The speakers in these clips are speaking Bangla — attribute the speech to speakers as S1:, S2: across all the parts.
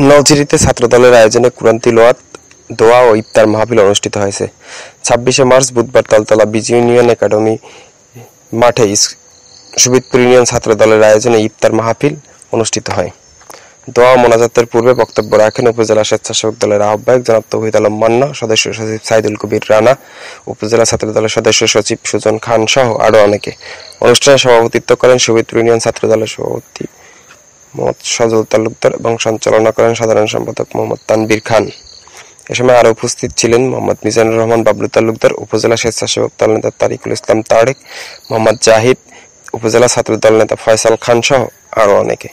S1: নলছিটিতে ছাত্রদলের আয়োজনে কুরআন তিলাওয়াত, দোয়া ও ইফতার মাহফিল অনুষ্ঠিত হয়েছে। ২৬শে মার্চ বুধবার তালতলা বিজি ইউনিয়ন একাডেমি মাঠে সুবিদপুর ইউনিয়ন ছাত্রদলের আয়োজনে ইফতার মাহফিল অনুষ্ঠিত হয়। দোয়া ও মোনাজাতের পূর্বে বক্তব্য রাখেন উপজেলা স্বেচ্ছাসেবক দলের আহ্বায়ক জনাব তৌহিদ আলম মান্না, সদস্য সচিব সাইদুল কবির রানা, উপজেলা ছাত্রদলের সদস্য সচিব সুজন খান সহ আরও অনেকে। অনুষ্ঠানে সভাপতিত্ব করেন সুবিদপুর ইউনিয়ন ছাত্রদলের সভাপতি মোহাম্মদ সজল তালুকদার এবং সঞ্চালনা করেন সাধারণ সম্পাদক মোহাম্মদ তানবীর খান। এ সময় আরও উপস্থিত ছিলেন মোহাম্মদ মিজানুর রহমান বাবলু তালুকদার, উপজেলা স্বেচ্ছাসেবক দল নেতা তারিকুল ইসলাম তারেক, মোহাম্মদ জাহিদ, উপজেলা ছাত্রদল নেতা ফয়সাল খান সহ আরও অনেকে।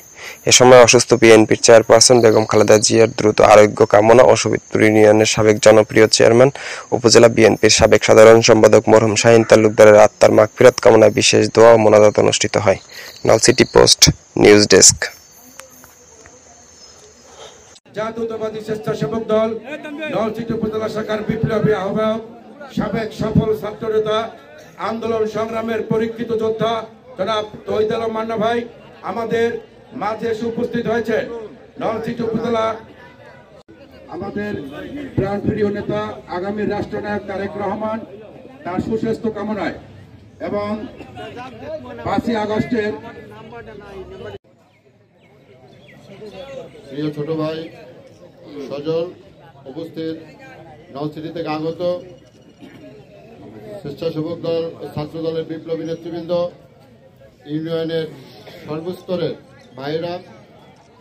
S1: এ সময় অসুস্থ বিএনপির চেয়ারপারসন বেগম খালেদা জিয়ার দ্রুত আরোগ্য কামনা ও সুবিদপুর ইউনিয়নের সাবেক জনপ্রিয় চেয়ারম্যান উপজেলা বিএনপির সাবেক সাধারণ সম্পাদক মরহুম শাহীন তালুকদারের আত্মার মাগফিরাত কামনায় বিশেষ দোয়া ও মোনাজাত অনুষ্ঠিত হয়। Nalchity post news desk.
S2: জাতীয়তাবাদী স্বেচ্ছাসেবক দল নলছিটি উপজেলা শাখার বিপ্লবী আহ্বায়ক, সাবেক সফল ছাত্রনেতা, আন্দোলন সংগ্রামের পরীক্ষিত যোদ্ধা জনাব তৌহিদ আলম মান্না ভাই আমাদের মাঝে এসে উপস্থিত হয়েছে। নলছিটি উপজেলা আমাদের প্রাণপ্রিয় নেতা আগামী রাষ্ট্রনায়ক তারেক রহমান তার সুস্বাস্থ্য কামনায় এবং ৫ই আগস্টের
S3: প্রিয় ছোট ভাই সজল উপস্থিত, নলছিটি থেকে আগত স্বেচ্ছাসেবক দল ও ছাত্র দলের বিপ্লবী নেতৃবৃন্দ, ইউনিয়নের সর্বস্তরের ভাইরা,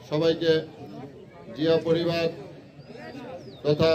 S3: সবাইকে জিয়া পরিবার তথা